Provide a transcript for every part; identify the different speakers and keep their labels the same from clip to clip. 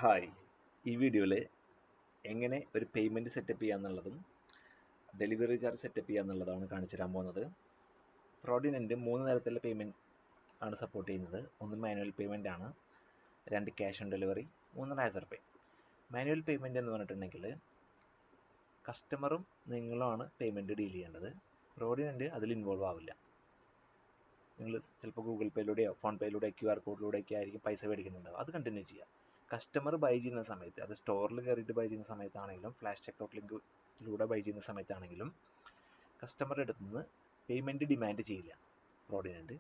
Speaker 1: Hi, ഈ വീഡിയോയിൽ എങ്ങനെ ഒരു പേയ്മെൻറ്റ് സെറ്റപ്പ് ചെയ്യാന്നുള്ളതും ഡെലിവറി ചാർജ് സെറ്റപ്പ് ചെയ്യാന്നുള്ളതാണ് കാണിച്ചു തരാൻ പോകുന്നത്. ഫ്രോഡിനൻ്റ് 3 തരത്തിലുള്ള പേയ്മെൻറ്റ് ആണ് സപ്പോർട്ട് ചെയ്യുന്നത്. ഒന്ന് മാനുവൽ പേയ്മെൻ്റ് ആണ്, 2 cash on delivery, 3 Razorpay. Manual payment എന്ന് പറഞ്ഞിട്ടുണ്ടെങ്കിൽ കസ്റ്റമറും നിങ്ങളുമാണ് പേയ്മെൻറ്റ് ഡീൽ ചെയ്യേണ്ടത്. ഫ്രോഡിനൻ്റ് അതിൽ ഇൻവോൾവ് ആവില്ല. നിങ്ങൾ ചിലപ്പോൾ ഗൂഗിൾ പേയിലൂടെയോ ഫോൺ പേയിലൂടെയോ QR കോഡിലൂടെയൊക്കെ ആയിരിക്കും പൈസ മേടിക്കുന്നുണ്ടാവും. അത് കണ്ടിന്യൂ ചെയ്യുക. കസ്റ്റമർ ബൈ ചെയ്യുന്ന സമയത്ത്, അത് സ്റ്റോറിൽ കയറിയിട്ട് ബൈ ചെയ്യുന്ന സമയത്താണെങ്കിലും ഫ്ലാഷ് ചെക്കൗട്ട് ലിങ്കിലൂടെ ബൈ ചെയ്യുന്ന സമയത്താണെങ്കിലും കസ്റ്റമറുടെ അടുത്ത് നിന്ന് പേയ്മെൻറ്റ് ഡിമാൻഡ് ചെയ്യില്ല ഫ്രോഡിനൻ്റ്.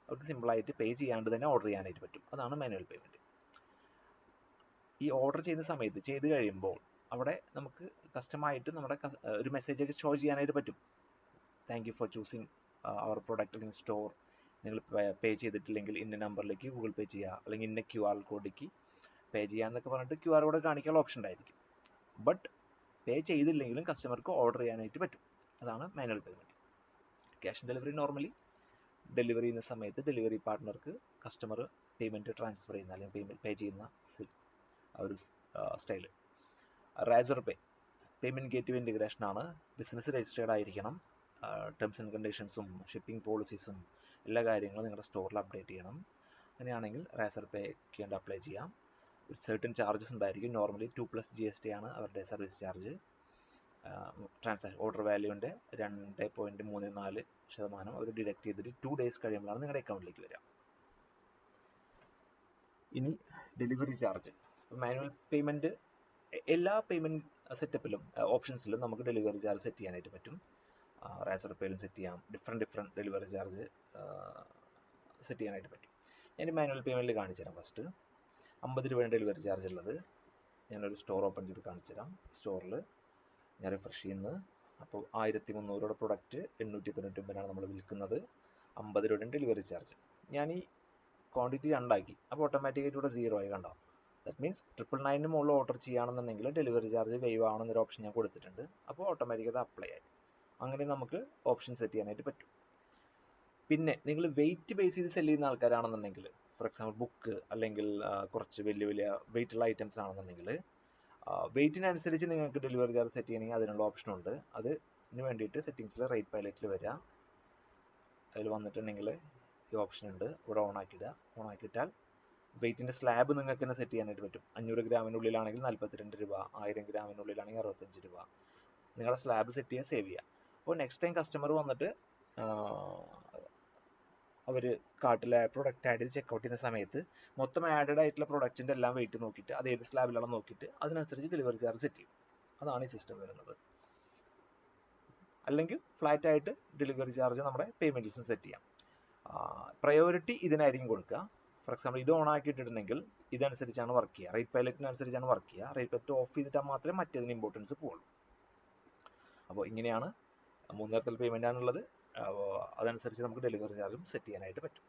Speaker 1: അവർക്ക് സിമ്പിളായിട്ട് പേ ചെയ്യാണ്ട് തന്നെ ഓർഡർ ചെയ്യാനായിട്ട് പറ്റും. അതാണ് മാനുവൽ പേയ്മെൻറ്റ്. ഈ ഓർഡർ ചെയ്യുന്ന സമയത്ത് ചെയ്ത് കഴിയുമ്പോൾ അവിടെ നമുക്ക് കസ്റ്റമായിട്ട് നമ്മുടെ ഒരു മെസ്സേജൊക്കെ ഷോ ചെയ്യാനായിട്ട് പറ്റും. Thank you for choosing our product in store. നിങ്ങൾ പേ ചെയ്തിട്ടില്ലെങ്കിൽ ഇന്ന നമ്പറിലേക്ക് ഗൂഗിൾ പേ ചെയ്യുക, അല്ലെങ്കിൽ ഇന്ന QR കോഡിലേക്ക് പേ ചെയ്യാന്നൊക്കെ പറഞ്ഞിട്ട് QR കോഡ് കാണിക്കാനുള്ള ഓപ്ഷൻ ഉണ്ടായിരിക്കും. ബട്ട് പേ ചെയ്തില്ലെങ്കിലും കസ്റ്റമർക്ക് ഓർഡർ ചെയ്യാനായിട്ട് പറ്റും. അതാണ് manual payment. Cash on delivery normally delivery ചെയ്യുന്ന സമയത്ത് ഡെലിവറി പാർട്ട്ണർക്ക് കസ്റ്റമർ പേയ്മെൻറ്റ് ട്രാൻസ്ഫർ ചെയ്യുന്ന അല്ലെങ്കിൽ പേ ചെയ്യുന്ന ആ ഒരു style. Razorpay payment gateway integration ആണ്. ബിസിനസ് രജിസ്റ്റേർഡ് ആയിരിക്കണം. ടേംസ് ആൻഡ് കണ്ടീഷൻസും ഷിപ്പിംഗ് പോളിസീസും എല്ലാ കാര്യങ്ങളും നിങ്ങളുടെ സ്റ്റോറിൽ അപ്ഡേറ്റ് ചെയ്യണം. അങ്ങനെയാണെങ്കിൽ റാസർ പേക്ക് വേണ്ടി അപ്ലൈ ചെയ്യാം. ഒരു സർട്ടൻ ചാർജസ് ഉണ്ടായിരിക്കും. നോർമലി 2+ GST ആണ് അവരുടെ സർവീസ് ചാർജ്. ട്രാൻസാക്ഷൻ ഓർഡർ വാല്യൂവിൻ്റെ 2.34% അവർ ഡിഡക്ട് ചെയ്തിട്ട് 2 days കഴിയുമ്പോഴാണ് നിങ്ങളുടെ അക്കൗണ്ടിലേക്ക് വരിക. ഇനി ഡെലിവറി ചാർജ്. മാനുവൽ പേയ്മെൻറ്റ് എല്ലാ പേയ്മെൻറ്റ് സെറ്റപ്പിലും ഓപ്ഷൻസിലും നമുക്ക് ഡെലിവറി ചാർജ് സെറ്റ് ചെയ്യാനായിട്ട് പറ്റും. റാസർ പേയിലും സെറ്റ് ചെയ്യാം. ഡിഫറെൻറ്റ് ഡെലിവറി ചാർജ് സെറ്റ് ചെയ്യാനായിട്ട് പറ്റും. ഞാൻ മാനുവൽ പേയ്മെൻറ്റിൽ കാണിച്ചു തരാം. ഫസ്റ്റ് 50 രൂപയാണ് ഡെലിവറി ചാർജ് ഉള്ളത്. ഞാനൊരു സ്റ്റോർ ഓപ്പൺ ചെയ്ത് കാണിച്ചു തരാം. സ്റ്റോറിൽ ഞാൻ റിഫ്രഷ് ചെയ്യുന്നത്. അപ്പോൾ 1300 പ്രൊഡക്റ്റ് 899 നമ്മൾ വിൽക്കുന്നത്. 50 രൂപയുടെ ഡെലിവറി ചാർജ്. ഞാൻ ഈ ക്വാണ്ടിറ്റി 2 ആക്കി. അപ്പോൾ ഓട്ടോമാറ്റിക്കായിട്ട് ഇവിടെ 0 ആയി. കണ്ടോ? ദാറ്റ് മീൻസ് 999 മുകളിൽ ഓർഡർ ചെയ്യുകയാണെന്നുണ്ടെങ്കിൽ ഡെലിവറി ചാർജ് വേവ് ആവണമെന്നൊരു ഓപ്ഷൻ ഞാൻ കൊടുത്തിട്ടുണ്ട്. അപ്പോൾ ഓട്ടോമാറ്റിക് അത് അപ്ലൈ ആയി. അങ്ങനെ നമുക്ക് ഓപ്ഷൻ സെറ്റ് ചെയ്യാനായിട്ട് പറ്റും. പിന്നെ നിങ്ങൾ വെയിറ്റ് ബേസ് ചെയ്ത് സെല് ചെയ്യുന്ന ആൾക്കാരാണെന്നുണ്ടെങ്കിൽ, ഫോർ എക്സാമ്പിൾ ബുക്ക് അല്ലെങ്കിൽ കുറച്ച് വലിയ വെയിറ്റുള്ള ഐറ്റംസ് ആണെന്നുണ്ടെങ്കിൽ വെയിറ്റിനനുസരിച്ച് നിങ്ങൾക്ക് ഡെലിവറി ചാർജ് സെറ്റ് ചെയ്യണമെങ്കിൽ അതിനുള്ള ഓപ്ഷൻ ഉണ്ട്. അതിന് വേണ്ടിയിട്ട് സെറ്റിങ്സിൽ റേറ്റ് പൈലറ്റിൽ വരിക. അതിൽ വന്നിട്ടുണ്ടെങ്കിൽ ഈ ഓപ്ഷൻ ഉണ്ട്. ഇവിടെ ഓൺ ആക്കിയിട്ടാൽ വെയിറ്റിൻ്റെ സ്ലാബ് നിങ്ങൾക്ക് തന്നെ സെറ്റ് ചെയ്യാനായിട്ട് പറ്റും. 500 ഗ്രാമിനുള്ളിലാണെങ്കിൽ 42 രൂപ, 1000 ഗ്രാമിനുള്ളിലാണെങ്കിൽ 65 രൂപ. നിങ്ങളുടെ സ്ലാബ് സെറ്റ് ചെയ്യുക, സേവ് ചെയ്യുക. അപ്പോൾ നെക്സ്റ്റ് ടൈം കസ്റ്റമർ വന്നിട്ട് അവർ കാർട്ടിലെ പ്രൊഡക്റ്റ് ആഡ് ചെയ്ത് ചെക്കൗട്ട് ചെയ്യുന്ന സമയത്ത് മൊത്തം ആഡഡ് ആയിട്ടുള്ള പ്രൊഡക്റ്റിൻ്റെ എല്ലാം വെയിറ്റ് നോക്കിയിട്ട് അത് ഏത് സ്ലാബിലാണെന്ന് നോക്കിയിട്ട് അതിനനുസരിച്ച് ഡെലിവറി ചാർജ് സെറ്റ് ചെയ്യും. അതാണ് ഈ സിസ്റ്റം വരുന്നത്. അല്ലെങ്കിൽ ഫ്ലാറ്റ് ആയിട്ട് ഡെലിവറി ചാർജ് നമ്മുടെ പേയ്മെൻറ്റിൽസും സെറ്റ് ചെയ്യാം. പ്രയോറിറ്റി ഇതിനായിരിക്കും കൊടുക്കുക. ഫോർ എക്സാമ്പിൾ ഇത് ഓൺ ആക്കിയിട്ടുണ്ടെങ്കിൽ ഇതനുസരിച്ചാണ് വർക്ക് ചെയ്യുക. റേറ്റ് പൈലറ്റിനനുസരിച്ചാണ് വർക്ക് ചെയ്യുക. റേറ്റ് പൈലറ്റ് ഓഫ് ചെയ്തിട്ടാൽ മാത്രമേ മറ്റേതിന് ഇമ്പോർട്ടൻസ് പോകുള്ളൂ. അപ്പോൾ ഇങ്ങനെയാണ് 3 തരത്തിൽ പേയ്മെൻ്റ് ആണുള്ളത്. അതനുസരിച്ച് നമുക്ക് ഡെലിവറി ചാർജും സെറ്റ് ചെയ്യാനായിട്ട് പറ്റും.